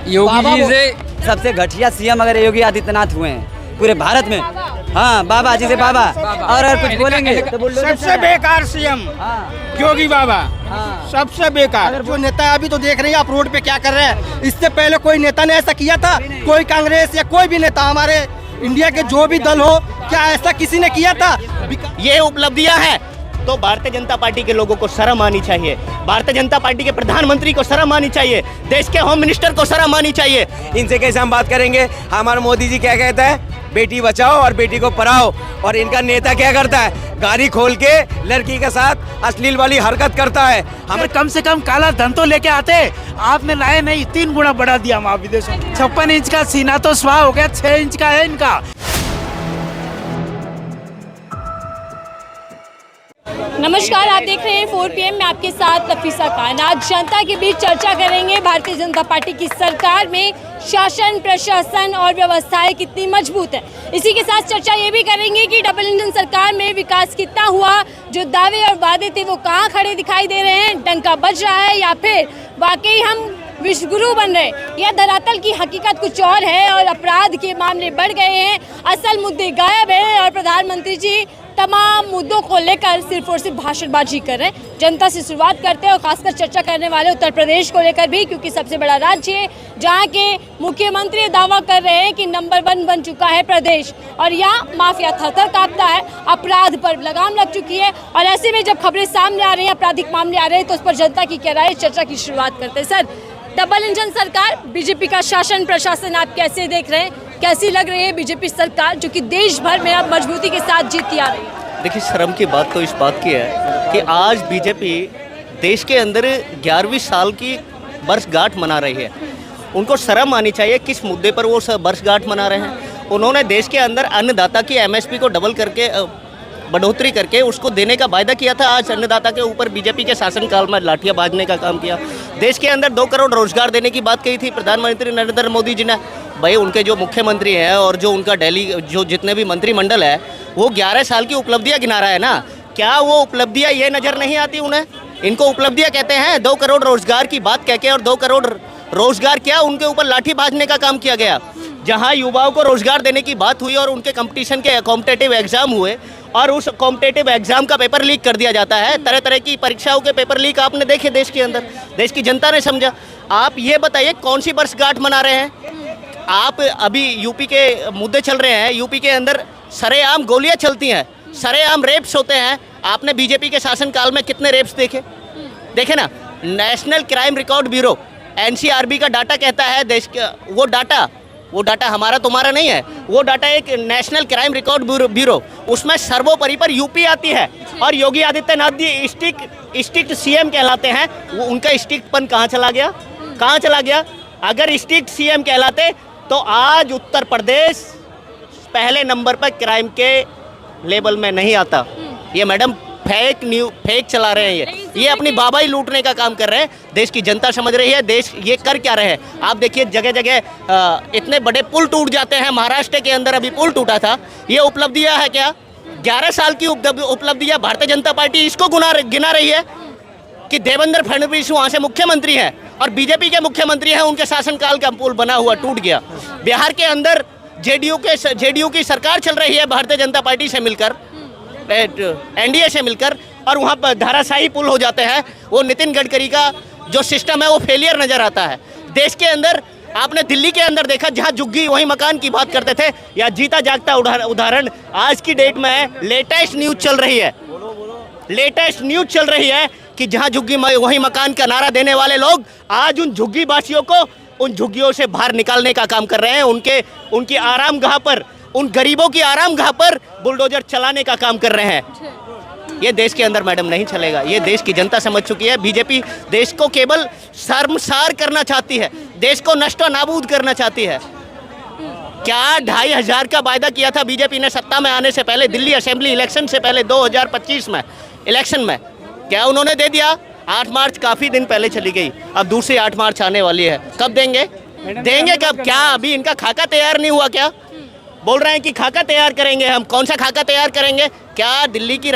योगी जी से सबसे घटिया सीएम अगर योगी आदित्यनाथ हुए हैं पूरे भारत में। हाँ, बाबा जी से बाबा। और अगर कुछ बोलेंगे तो बोल सबसे बेकार सीएम योगी बाबा। सबसे बेकार जो नेता है। अभी तो देख रही है आप रोड पे क्या कर रहे हैं। इससे पहले कोई नेता ने ऐसा किया था? कोई कांग्रेस या कोई भी नेता हमारे इंडिया के जो भी दल हो, क्या ऐसा किसी ने किया था? ये उपलब्धियां हैं तो भारतीय जनता पार्टी के लोगों को शर्म आनी चाहिए। भारतीय जनता पार्टी के प्रधानमंत्री को शर्म आनी चाहिए। देश के होम मिनिस्टर को शर्म आनी चाहिए। इनसे कैसे हम बात करेंगे? हमारे मोदी जी क्या कहता है? बेटी बचाओ और बेटी को पढ़ाओ। और इनका नेता क्या करता है? गाड़ी खोल के लड़की के साथ अश्लील वाली हरकत करता है। हमें कम से कम काला धन तो लेके आते, आपने लाए नहीं, 3 गुना बढ़ा दिया वहाँ विदेशों में। 56 इंच का सीना तो स्वाह हो गया, 6 इंच का है इनका। नमस्कार, आप देख रहे हैं 4 PM में आपके साथ नफीसा खान। आज जनता के बीच चर्चा करेंगे भारतीय जनता पार्टी की सरकार में शासन, प्रशासन और व्यवस्थाएं कितनी मजबूत है। इसी के साथ चर्चा ये भी करेंगे कि डबल इंजन सरकार में विकास कितना हुआ, जो दावे और वादे थे वो कहाँ खड़े दिखाई दे रहे हैं, डंका बज रहा है या फिर वाकई हम विश्वगुरु बन रहे। यह धरातल की हकीकत कुछ और है और अपराध के मामले बढ़ गए हैं, असल मुद्दे गायब हैं और प्रधानमंत्री जी तमाम मुद्दों को लेकर सिर्फ और सिर्फ भाषणबाजी कर रहे हैं। जनता से शुरुआत करते हैं और खासकर चर्चा करने वाले उत्तर प्रदेश को लेकर भी, क्योंकि सबसे बड़ा राज्य है जहां के मुख्यमंत्री दावा कर रहे हैं कि नंबर 1 बन चुका है प्रदेश और यहाँ माफिया थर-थर कांपता है, अपराध पर लगाम लग चुकी है। और ऐसे में जब खबरें सामने आ रही हैं, आपराधिक मामले आ रहे हैं, तो उस पर जनता की क्या राय है, चर्चा की शुरुआत करते हैं। सर, डबल इंजन सरकार, बीजेपी का शासन प्रशासन आप कैसे देख रहे हैं? कैसी लग रही है बीजेपी सरकार जो कि देश भर में अब मजबूती के साथ जीतती आ रही है? देखिए, शर्म की बात तो इस बात की है कि आज बीजेपी देश के अंदर 11वीं साल की वर्षगांठ मना रही है। उनको शर्म आनी चाहिए किस मुद्दे पर वो वर्षगांठ मना रहे हैं। उन्होंने देश के अंदर अन्नदाता की MSP को डबल करके बढ़ोतरी करके उसको देने का वायदा किया था। आज अन्नदाता के ऊपर बीजेपी के शासनकाल में लाठियां बाजने का काम किया। देश के अंदर 2 करोड़ रोजगार देने की बात कही थी प्रधानमंत्री नरेंद्र मोदी जी ने। भाई, उनके जो मुख्यमंत्री हैं और जो उनका दिल्ली जो जितने भी मंत्रिमंडल है वो 11 साल की उपलब्धियां गिना रहा है ना। क्या वो उपलब्धियां ये नज़र नहीं आती उन्हें? इनको उपलब्धियां कहते हैं। 2 करोड़ रोजगार की बात कह के और 2 करोड़ रोजगार क्या उनके ऊपर लाठी बाजने का काम किया गया। जहां युवाओं को रोजगार देने की बात हुई और उनके कंपटीशन के कॉम्पिटिटिव एग्जाम हुए और उस कॉम्पिटिटिव एग्जाम का पेपर लीक कर दिया जाता है। तरह तरह की परीक्षाओं के पेपर लीक आपने देखे देश के अंदर, देश की जनता ने समझा। आप ये बताइए कौन सी वर्षगांठ मना रहे हैं आप? अभी यूपी के मुद्दे चल रहे हैं, यूपी के अंदर सरेआम गोलियां चलती हैं, सरेआम रेप्स होते हैं। आपने बीजेपी के शासनकाल में कितने रेप्स देखे ना? National crime record bureau NCRB का डाटा कहता है देश का, वो डाटा हमारा तुम्हारा नहीं है, वो डाटा एक नेशनल क्राइम रिकॉर्ड ब्यूरो, उसमें सर्वोपरि पर यूपी आती है। और योगी आदित्यनाथ जी स्ट्रिक्ट CM कहलाते हैं। वो उनका स्ट्रिक्टपन कहाँ चला गया? अगर स्ट्रिक्ट CM कहलाते तो आज उत्तर प्रदेश पहले नंबर पर क्राइम के लेवल में नहीं आता। ये मैडम फेक चला रहे हैं। ये अपनी बाबाई लूटने का काम कर रहे हैं। देश की जनता समझ रही है देश ये कर क्या रहे हैं। आप देखिए, जगह जगह इतने बड़े पुल टूट जाते हैं। महाराष्ट्र के अंदर अभी पुल टूटा था। ये उपलब्धियां है क्या? 11 साल की उपलब्धियां भारतीय जनता पार्टी इसको गिना रही है कि देवेंद्र फडणवीस वहाँ से मुख्यमंत्री हैं और बीजेपी के मुख्यमंत्री हैं, उनके शासनकाल का पुल बना हुआ टूट गया। बिहार के अंदर जेडीयू की सरकार चल रही है भारतीय जनता पार्टी से मिलकर, NDA से मिलकर, और वहाँ पर धाराशाही पुल हो जाते हैं। वो नितिन गडकरी का जो सिस्टम है वो फेलियर नज़र आता है। देश के अंदर आपने दिल्ली के अंदर देखा, जहाँ झुग्गी वहीं मकान की बात करते थे, या जीता जागता उदाहरण आज की डेट में लेटेस्ट न्यूज़ चल रही है कि जहाँ झुग्गी वहीं मकान का नारा देने वाले लोग आज उन झुग्गी वासियों को उन झुग्गियों से बाहर निकालने का काम कर रहे हैं। उनकी आरामगाह पर, उन गरीबों की आरामगाह पर बुलडोजर चलाने का काम कर रहे हैं। ये देश के अंदर मैडम नहीं चलेगा। ये देश की जनता समझ चुकी है। बीजेपी देश को केवल शर्मसार करना चाहती है, देश को नष्ट नाबूद करना चाहती है। क्या 2500 का वायदा किया था बीजेपी ने सत्ता में आने से पहले, दिल्ली असेंबली इलेक्शन से पहले 2025 में इलेक्शन में? क्या उन्होंने दे दिया? 8 मार्च काफ़ी दिन पहले चली गई, अब दूसरी 8 मार्च आने वाली है। कब देंगे कब? क्या अभी इनका खाका तैयार नहीं हुआ क्या? बोल रहे हैं कि खाका तैयार करेंगे हम। कौन सा खाका तैयार करेंगे? क्या दिल्ली की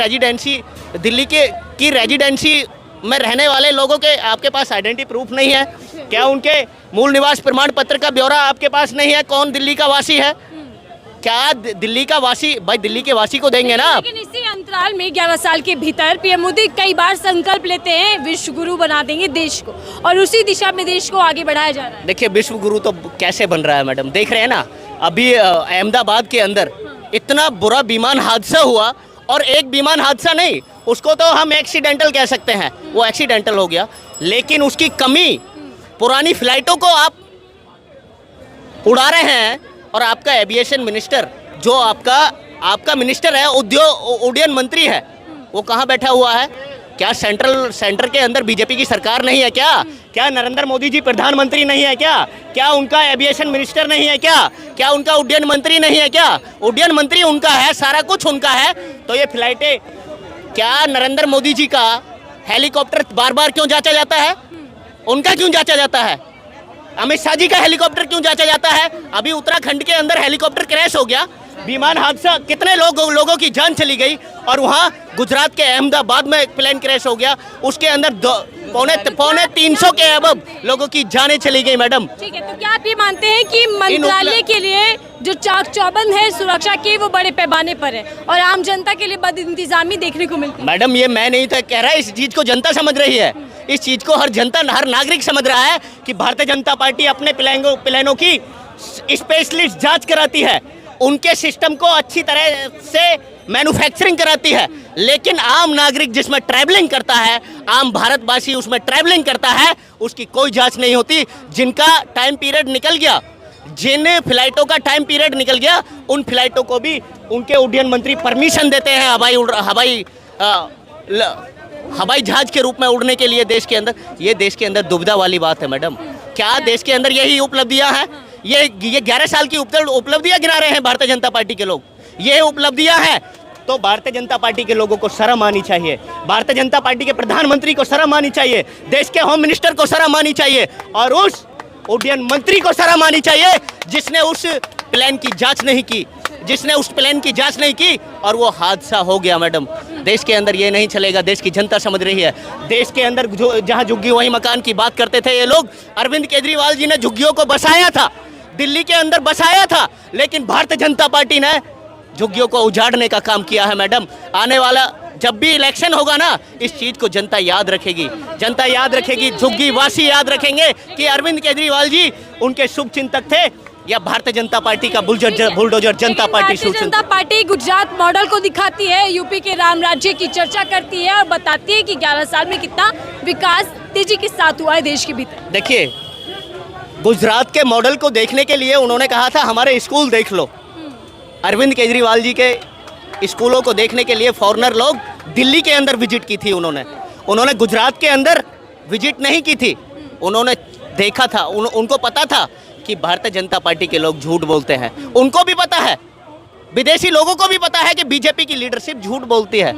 रेजिडेंसी में रहने वाले लोगों के आपके पास आइडेंटिटी प्रूफ नहीं है? क्या उनके मूल निवास प्रमाण पत्र का ब्यौरा आपके पास नहीं है, कौन दिल्ली का वासी है? क्या दिल्ली का वासी, भाई दिल्ली के वासी को देंगे ना आप? लेकिन इसी अंतराल में 11 साल के भीतर पीएम मोदी कई बार संकल्प लेते हैं विश्व गुरु बना देंगे देश को, और उसी दिशा में देश को आगे बढ़ाया जा रहा है। देखिए विश्व गुरु तो कैसे बन रहा है मैडम, देख रहे हैं ना अभी अहमदाबाद के अंदर इतना बुरा विमान हादसा हुआ, और एक विमान हादसा नहीं, उसको तो हम एक्सीडेंटल कह सकते हैं, वो एक्सीडेंटल हो गया, लेकिन उसकी कमी पुरानी फ्लाइटों को आप उड़ा रहे हैं। और आपका एविएशन मिनिस्टर, जो आपका मिनिस्टर है, उड्डयन मंत्री है, वो कहाँ बैठा हुआ है? क्या सेंटर के अंदर बीजेपी की सरकार नहीं है क्या? क्या नरेंद्र मोदी जी प्रधानमंत्री नहीं है क्या? क्या उनका एविएशन मिनिस्टर नहीं है क्या? क्या उनका उड्डयन मंत्री नहीं है क्या? उड्डयन मंत्री उनका है, सारा कुछ उनका है, तो ये फ्लाइटें, क्या नरेंद्र मोदी जी का हेलीकॉप्टर बार बार क्यों जांचा जाता है? उनका क्यों जांचा जाता है? अमित शाह जी का हेलीकॉप्टर क्यों जांचा जाता है? अभी उत्तराखंड के अंदर हेलीकॉप्टर क्रैश हो गया, विमान हादसा, कितने लोगों की जान चली गई, और वहाँ गुजरात के अहमदाबाद में एक प्लेन क्रैश हो गया, उसके अंदर पौने 300 के अबव लोगों की जानें चली गई मैडम। ठीक है, तो क्या आप ये मानते हैं कि मंत्रालय के लिए जो चाक चौबंद है सुरक्षा की, वो बड़े पैमाने पर है और आम जनता के लिए बद इंतजामी देखने को मिलती है? मैडम ये मैं नहीं तो कह रहा, इस चीज को जनता समझ रही है, इस चीज को हर नागरिक समझ रहा है कि भारतीय जनता पार्टी अपने प्लानों की स्पेशलिस्ट जांच कराती है, उनके सिस्टम को अच्छी तरह से मैन्युफैक्चरिंग कराती है, लेकिन आम नागरिक जिसमें ट्रैवलिंग करता है, आम भारतवासी उसमें ट्रैवलिंग करता है, उसकी कोई जांच नहीं होती। जिनका टाइम पीरियड निकल गया, जिन फ्लाइटों का टाइम पीरियड निकल गया, उन फ्लाइटों को भी उनके उड्डयन मंत्री परमिशन देते हैं हवाई जहाज के रूप में उड़ने के लिए देश के अंदर। ये देश के अंदर दुविधा वाली बात है मैडम। क्या देश के अंदर यही उपलब्धियां हैं? ये 11 साल की उपलब्धियां गिना रहे हैं भारतीय जनता पार्टी के लोग, ये उपलब्धियां हैं, तो भारतीय जनता पार्टी के लोगों को शर्म आनी चाहिए, भारतीय जनता पार्टी के प्रधानमंत्री को शर्म आनी चाहिए, देश के होम मिनिस्टर को शर्म आनी चाहिए, और उस उड्डयन मंत्री को शर्म आनी चाहिए जिसने उस प्लेन की जांच नहीं की और वो हादसा हो गया मैडम। देश के अंदर ये नहीं चलेगा, देश की जनता समझ रही है। देश के अंदर जहाँ झुग्गी वहीं मकान की बात करते थे ये लोग, अरविंद केजरीवाल जी ने झुग्गियों को बसाया था, दिल्ली के अंदर बसाया था, लेकिन भारतीय जनता पार्टी ने झुग्गियों को उजाड़ने का काम किया है मैडम। आने वाला जब भी इलेक्शन होगा ना, इस चीज को जनता याद रखेगी, झुग्गी वासी याद रखेंगे कि अरविंद केजरीवाल जी उनके शुभ चिंतक थे, या भारतीय जनता पार्टी का बुलडोजर जनता party. Bharatiya Janata party Gujarat model को दिखाती है, यूपी के राम राज्य की चर्चा करती है और बताती है कि 11 साल में कितना विकास तेजी के साथ हुआ है देश के भीतर। देखिए, गुजरात के मॉडल को देखने के लिए उन्होंने कहा था हमारे स्कूल देख लो। अरविंद केजरीवाल जी के स्कूलों को देखने के लिए फॉरेनर लोग दिल्ली के अंदर विजिट की थी, उन्होंने गुजरात के अंदर विजिट नहीं की थी। उन्होंने देखा था, उनको पता था कि भारतीय जनता पार्टी के लोग झूठ बोलते हैं, उनको भी पता है, विदेशी लोगों को भी पता है कि बीजेपी की लीडरशिप झूठ बोलती है।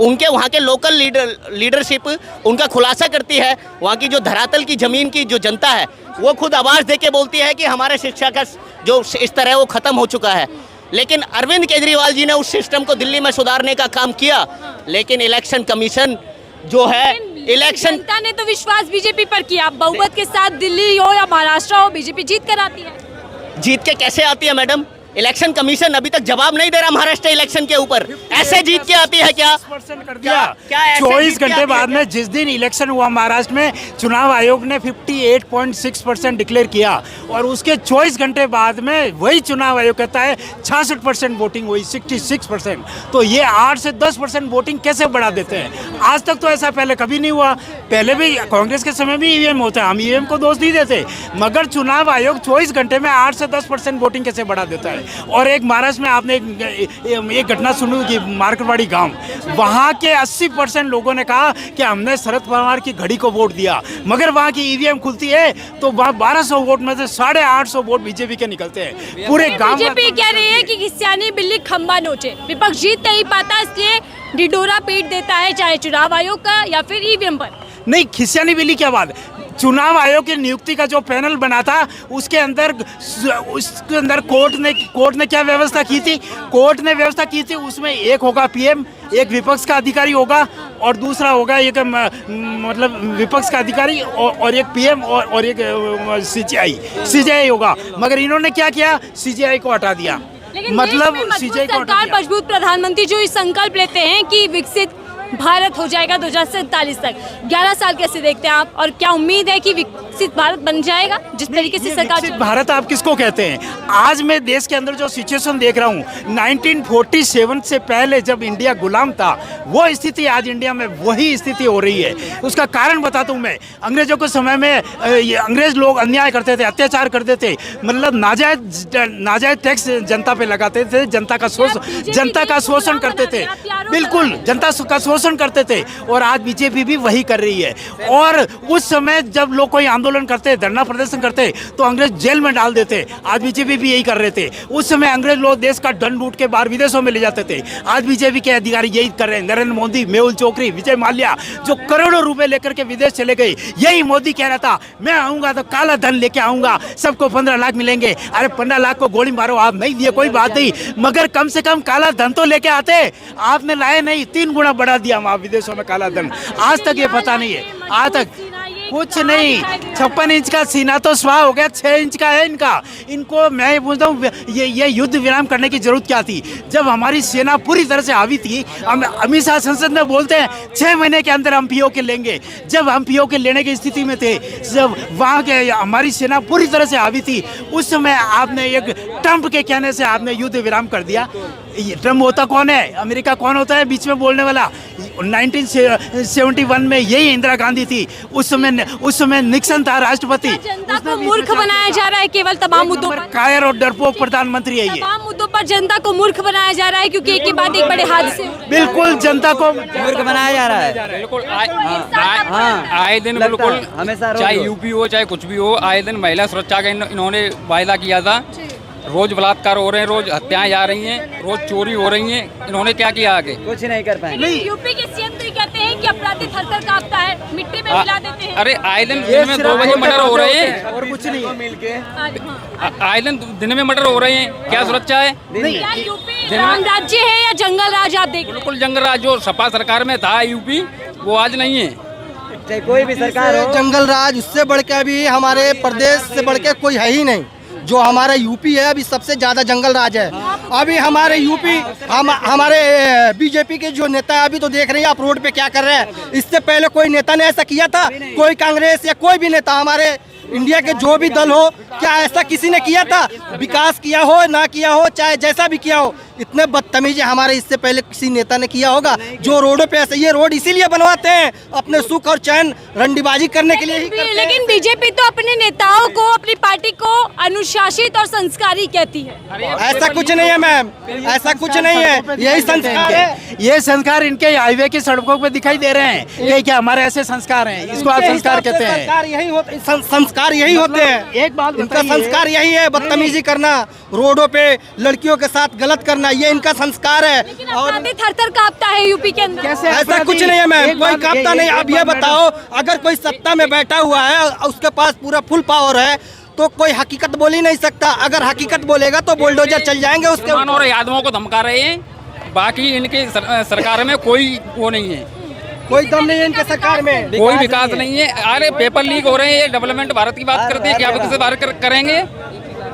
उनके वहाँ के लोकल लीडरशिप उनका खुलासा करती है। वहाँ की जो धरातल की ज़मीन की जो जनता है, वो खुद आवाज़ दे के बोलती है कि हमारे शिक्षा का जो स्तर है वो ख़त्म हो चुका है। लेकिन अरविंद केजरीवाल जी ने उस सिस्टम को दिल्ली में सुधारने का काम किया, लेकिन इलेक्शन कमीशन जो है, इलेक्शन जनता ने तो विश्वास बीजेपी पर किया, बहुमत के साथ दिल्ली हो या महाराष्ट्र हो, बीजेपी जीत कर आती है। जीत के कैसे आती है मैडम? इलेक्शन कमीशन अभी तक जवाब नहीं दे रहा महाराष्ट्र इलेक्शन के ऊपर, ऐसे जीत के आती है क्या? 24 घंटे बाद में जिस दिन इलेक्शन हुआ महाराष्ट्र में, चुनाव आयोग ने 58.6% डिक्लेयर किया, और उसके 24 घंटे बाद में वही चुनाव आयोग कहता है 66% वोटिंग हुई, 66%। तो ये 8 से 10% वोटिंग कैसे बढ़ा देते हैं? आज तक तो ऐसा पहले कभी नहीं हुआ। पहले भी कांग्रेस के समय भी ईवीएम होता है, हम ईवीएम को दोष नहीं देते, मगर चुनाव आयोग 24 घंटे में 8 से 10% वोटिंग कैसे बढ़ा देता है? और एक महाराष्ट्र में आपने एक घटना सुनी कि मार्केटवाड़ी गांव, वहाँ के 80% लोगों ने कहा कि हमने शरद पवार की घड़ी को वोट दिया, मगर वहाँ की ईवीएम खुलती है तो वहाँ 1200 वोट में से 850 वोट बीजेपी के निकलते हैं। पूरे गांव बीजेपी कह रही है कि किस्यानी बिल्ली खंबा नोचे, विपक्ष जीत नहीं पाता, इसलिए ढिढोरा पीट देता है, चाहे चुनाव आयोग का या फिर ईवीएम पर। नहीं, खिसियानी बिल्ली क्या बात, चुनाव आयोग की नियुक्ति का जो पैनल बना था उसके अंदर कोर्ट ने क्या व्यवस्था की थी? कोर्ट ने व्यवस्था की थी उसमें एक होगा पीएम, एक विपक्ष का अधिकारी होगा और दूसरा होगा एक मतलब विपक्ष का अधिकारी और एक पीएम और एक सीजीआई होगा। मगर इन्होंने क्या किया? सीजीआई को हटा दिया। मतलब सीजीआई को सरकार मजबूत प्रधानमंत्री जो इस संकल्प लेते हैं कि विकसित भारत हो जाएगा 2047 तक, 11 साल कैसे देखते हैं आप, और क्या उम्मीद है कि विकसित भारत बन जाएगा जिस तरीके से सरकार? विकसित भारत आप किसको कहते हैं? आज मैं देश के अंदर जो सिचुएशन देख रहा हूँ 1947 से पहले जब इंडिया गुलाम था वो स्थिति आज इंडिया में वही स्थिति हो रही है। उसका कारण बताता हूँ मैं। अंग्रेजों के समय में अंग्रेज लोग अन्याय करते थे, अत्याचार करते थे, मतलब नाजायज टैक्स जनता पे लगाते थे, जनता का शोषण करते थे, बिल्कुल जनता का शोषण करते थे। और आज बीजेपी भी वही कर रही है। और उस समय जब लोग कोई आंदोलन करते, धरना प्रदर्शन करते तो अंग्रेज जेल में डाल देते। आज बीजेपी भी यही कर रहे थे। उस समय अंग्रेज लोग देश का धन लूट के बाहर विदेशों में ले जाते थे। आज बीजेपी के अधिकारी यही कर रहे हैं। नरेंद्र मोदी, मेहुल चोकसी, विजय माल्या जो करोड़ों रुपए लेकर के विदेश चले गए, यही मोदी कह रहा था मैं आऊंगा तो काला धन लेके आऊंगा, सबको 15 लाख मिलेंगे। अरे 15 लाख को गोली मारो, आप नहीं दिए कोई बात नहीं, मगर कम से कम काला धन तो लेके आते। आपने लाए नहीं, 3 गुना बढ़ा दिया वहाँ विदेशों में काला धन। आज तक ये पता नहीं है, आज तक कुछ नहीं। 56 इंच का सीना तो स्वाह हो गया, 6 इंच का है इनका। इनको मैं पूछता हूँ ये युद्ध विराम करने की जरूरत क्या थी? जब हमारी सेना पूरी तरह से हावी थी, अमित शाह संसद में बोलते हैं 6 महीने के अंदर हम पीओके लेंगे। जब हम पीओके लेने की स्थिति में थे, जब वहाँ के हमारी सेना पूरी तरह से हावी थी, उस समय आपने एक ट्रंप के कहने से आपने युद्ध विराम कर दिया। ट्रम्प होता कौन है? अमेरिका कौन होता है बीच में बोलने वाला? 1971 में यही इंदिरा गांधी थी। उस समय निक्सन था राष्ट्रपति। जनता को मूर्ख बनाया जा रहा है केवल तमाम मुद्दों पर। कायर और डरपोक प्रधानमंत्री है ये। तमाम मुद्दों पर जनता को मूर्ख बनाया जा रहा है क्योंकि एक के बाद एक बड़े हादसे। बिल्कुल जनता को मूर्ख बनाया जा रहा है। बिल्कुल आए दिन बिल्कुल, चाहे यूपी हो चाहे कुछ भी हो, आए दिन महिला सुरक्षा का इन्होंने वायदा किया था। रोज बलात्कार हो रहे हैं, रोज हत्याएं जा रही हैं, रोज चोरी हो रही हैं। इन्होंने क्या किया आगे? कुछ नहीं कर पाएंगे। यूपी के सीएम तो कहते हैं कि अपराधी थर-थर कांपता है, मिट्टी में मिला देते हैं। अरे आए दिन में 2 बजे मर्डर हो रहे हैं और कुछ नहीं मिलके। आए दिन में मर्डर हो रहे हैं, क्या सुरक्षा है? क्या यूपी राम राज्य है या जंगल राज? आप देख बिल्कुल जंगल राज। जो सपा सरकार में था यूपी, वो आज नहीं है। चाहे कोई भी सरकार हो, जंगल राज उससे बढ़ के अभी हमारे प्रदेश से बढ़ के कोई है ही नहीं। जो हमारा यूपी है अभी सबसे ज्यादा जंगल राज है। अभी हमारे यूपी हमारे बीजेपी के जो नेता है अभी तो देख रहे हैं आप रोड पे क्या कर रहे हैं। इससे पहले कोई नेता ने ऐसा किया था? कोई कांग्रेस या कोई भी नेता हमारे इंडिया के जो भी दल हो, क्या ऐसा किसी ने किया था? विकास किया हो ना किया हो, चाहे जैसा भी किया हो, इतने बदतमीजी हमारे इससे पहले किसी नेता ने किया होगा? जो रोडों पे ऐसे, ये रोड इसीलिए बनवाते हैं अपने सुख और चैन रंडीबाजी करने के लिए ही करते हैं। लेकिन बीजेपी तो अपने नेताओं को, अपनी पार्टी को अनुशासित और संस्कारी कहती है। ऐसा कुछ नहीं है मैम, ऐसा कुछ नहीं है। यही संस्कार है। ये संस्कार इनके हाईवे की सड़कों पे दिखाई दे रहे हैं। ये क्या हमारे ऐसे संस्कार हैं? इसको आप संस्कार कहते हैं? संस्कार यही होते हैं। एक बात इनका संस्कार यही है, बदतमीजी करना, रोडों पे लड़कियों के साथ गलत करना, ये इनका संस्कार है। और थर-थर कांपता है यूपी के अंदर। ऐसा कुछ नहीं है मैम, कोई कांपता नहीं। अब ये बताओ, अगर कोई सत्ता में बैठा हुआ है, उसके पास पूरा फुल पावर है, तो कोई हकीकत बोल ही नहीं सकता। अगर हकीकत बोलेगा तो बुलडोजर चल जाएंगे उसके। और यादवों को धमका रहे हैं, बाकी इनके सरकार में कोई वो नहीं है, कोई दम नहीं है इनके सरकार में, कोई विकास नहीं है। अरे पेपर लीक हो रहे हैं, ये डेवलपमेंट भारत की बात करते हैं, क्या विकसित भारत करेंगे?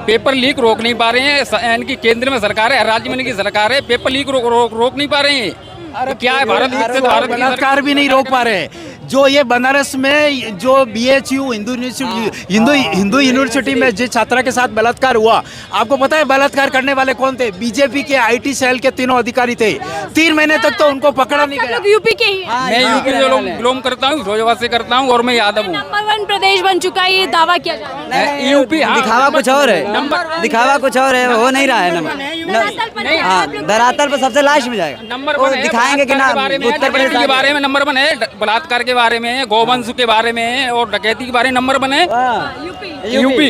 पेपर लीक रोक नहीं पा रहे हैं। इनकी केंद्र में सरकार है, राज्य में इनकी सरकार है, पेपर लीक रोक नहीं पा रहे हैं। अरे क्या है भारत विकसित भारत की बलात्कार भी नहीं रोक पा रहे। जो ये बनारस में जो BHU हिंदू यूनिवर्सिटी में जिस छात्रा के साथ बलात्कार हुआ, आपको पता है बलात्कार करने वाले कौन थे? बीजेपी के IT सेल के 3 अधिकारी थे। 3 महीने तक तो उनको पकड़ा नहीं गया। यूपी के ही। मैं यूपी से बिलोंग करता हूँ, फिरोजाबाद से करता हूँ और मैं यादव हूँ। नंबर 1 प्रदेश बन चुका है, ये दावा किया जा रहा है। यूपी दिखावा कुछ और है, दिखावा कुछ और है, हो नहीं रहा है नंबर। हाँ, धरातल पर सबसे लास्ट में जाएगा। नंबर वो दिखाएंगे कि ना उत्तर प्रदेश के बारे में नंबर 1 है, बलात्कार के बारे में, गोवंश के बारे में और डकैती के बारे में नंबर 1 है यूपी।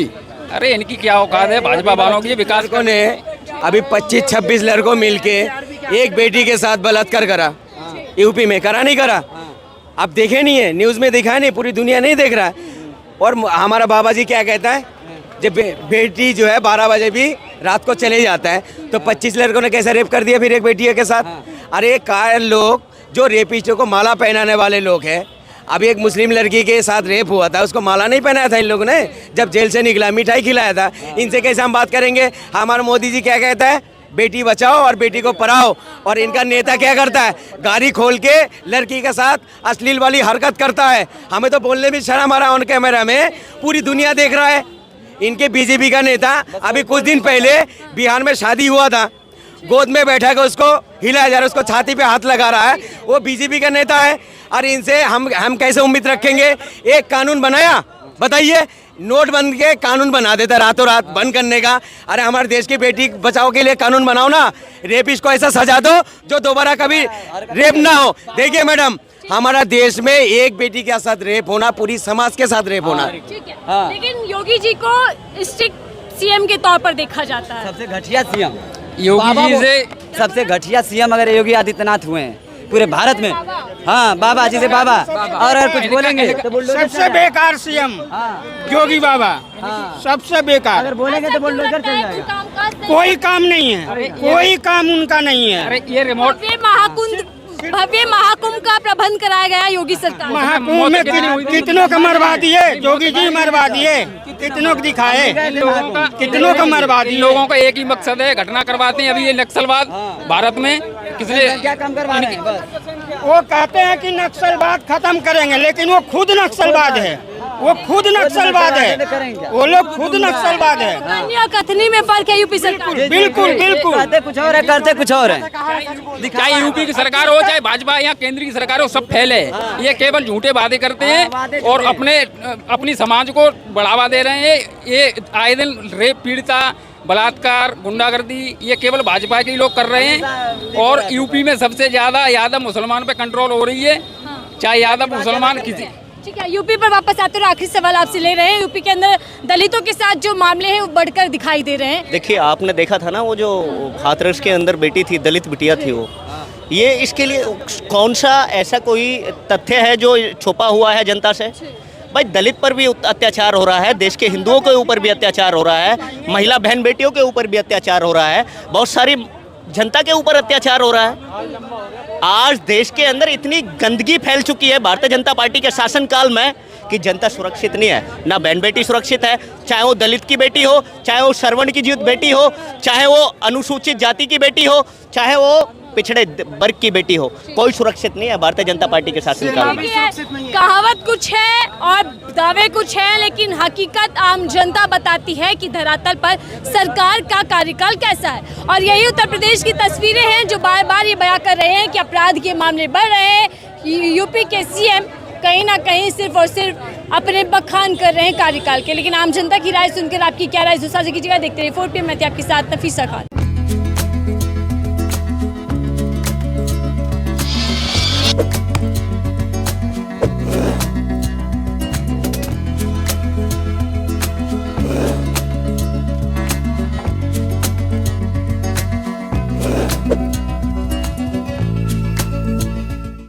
अरे इनकी क्या औकात है भाजपा वालों की? विकास को ने अभी 25-26 लड़कों मिलके एक बेटी के साथ बलात्कार करा, यूपी में करा नहीं करा? आप देखे नहीं है, न्यूज में दिखाया नहीं, पूरी दुनिया नहीं देख रहा है। और हमारा बाबा जी क्या कहता है, जब बेटी जो है 12 बजे भी रात को चले जाता है, तो 25 लड़कों ने कैसे रेप कर दिया फिर एक बेटी के साथ। अरे कायर लोग जो रेपिस्टों को माला पहनाने वाले लोग हैं, अभी एक मुस्लिम लड़की के साथ रेप हुआ था, उसको माला नहीं पहनाया था इन लोगों ने, जब जेल से निकला मिठाई खिलाया था। इनसे कैसे हम बात करेंगे। हमारा मोदी जी क्या कहता है, बेटी बचाओ और बेटी को पढ़ाओ, और इनका नेता क्या करता है, गाड़ी खोल के लड़की के साथ अश्लील वाली हरकत करता है। हमें तो बोलने में शर्म आ रहा है, ऑन कैमरा में पूरी दुनिया देख रहा है। इनके बीजेपी का नेता अभी कुछ दिन पहले बिहार में शादी हुआ था, गोद में बैठा कर उसको हिलाया जा रहा है, उसको छाती पे हाथ लगा रहा है, वो बीजेपी का नेता है। और इनसे हम कैसे उम्मीद रखेंगे। एक कानून बनाया, बताइए, नोट बंद के कानून बना देता रातों रात बंद करने का। अरे हमारे देश की बेटी बचाओ के लिए कानून बनाओ ना, रेपिस्ट को ऐसा सजा दो जो दोबारा कभी रेप ना हो। देखिए मैडम, हमारा देश में एक बेटी के साथ रेप होना पूरी समाज के साथ रेप होना। ठीक है, लेकिन योगी जी को स्ट्रिक्ट सीएम के तौर पर देखा जाता है। सबसे घटिया सीएम योगी जी से सबसे घटिया सीएम अगर योगी आदित्यनाथ हुए हैं पूरे भारत में। हाँ, बाबा जी से बाबा, और अगर कुछ बोलेंगे तो सबसे बेकार सीएम योगी बाबा, सबसे बेकार। अगर बोलेंगे तो बुलडोजर चल जाएगा। कोई काम नहीं है, कोई काम उनका नहीं है। अरे ये रिमोट भव्य महाकुंभ का प्रबंध कराया गया योगी सरकार। महाकुंभ में कितनों का मरवा दिए, योगी जी मरवा दिए, कितनों को दिखाए, कितनों का मरवा दिए। लोगों का एक ही मकसद है, घटना करवाते हैं। अभी ये नक्सलवाद भारत में किसने क्या काम करवा रहे हैं बस। वो कहते हैं कि नक्सलवाद खत्म करेंगे, लेकिन वो खुद नक्सलवाद है, वो खुद नक्सलवाद है, वो लोग खुद नक्सलवाद है। कथनी और कथनी में फर्क है यूपी सरकार। बिल्कुल बिल्कुल, कहते कुछ और है, करते कुछ और है। चाहे यूपी की सरकार हो, चाहे भाजपा या केंद्र की सरकार हो, सब फैले। ये केवल झूठे वादे करते हैं और अपनी समाज को बढ़ावा दे रहे हैं। ये आए दिन रेप पीड़िता, बलात्कार, गुंडागर्दी, ये केवल भाजपा के ही लोग कर रहे हैं। और यूपी में सबसे ज्यादा यादव मुसलमान पे कंट्रोल हो रही है, चाहे यादव मुसलमान किसी। ठीक है, यूपी पर वापस आते हैं। आखिरी सवाल आपसे ले रहे हैं, यूपी के अंदर दलितों के साथ जो मामले हैं वो बढ़कर दिखाई दे रहे हैं। देखिए, आपने देखा था ना, वो जो हाथरस के अंदर बेटी थी, दलित बिटिया थी, वो ये इसके लिए कौन सा ऐसा कोई तथ्य है जो छुपा हुआ है जनता से। भाई, दलित पर भी अत्याचार हो रहा है, देश के हिंदुओं के ऊपर भी अत्याचार हो रहा है, महिला बहन बेटियों के ऊपर भी अत्याचार हो रहा है, बहुत सारी जनता के ऊपर अत्याचार हो रहा है। आज देश के अंदर इतनी गंदगी फैल चुकी है भारतीय जनता पार्टी के शासनकाल में कि जनता सुरक्षित नहीं है, ना बहन बेटी सुरक्षित है, चाहे वो दलित की बेटी हो, चाहे वो श्रवण की बेटी हो, चाहे वो अनुसूचित जाति की बेटी हो, चाहे वो पिछड़े वर्ग की बेटी हो, कोई सुरक्षित नहीं है भारतीय जनता पार्टी के शासनकाल में। कहावत कुछ है और दावे कुछ है, लेकिन हकीकत आम जनता बताती है कि धरातल पर सरकार का कार्यकाल कैसा है। और यही उत्तर प्रदेश की तस्वीरें हैं जो बार बार ये बयां कर रहे हैं कि अपराध के मामले बढ़ रहे हैं। यूपी के सीएम कहीं ना कहीं सिर्फ और सिर्फ अपने बखान कर रहे हैं कार्यकाल के, लेकिन आम जनता की राय सुनकर आपकी क्या राय साझा कीजिएगा। देखते रहिए 4PM में आपके साथ नफीसा खान।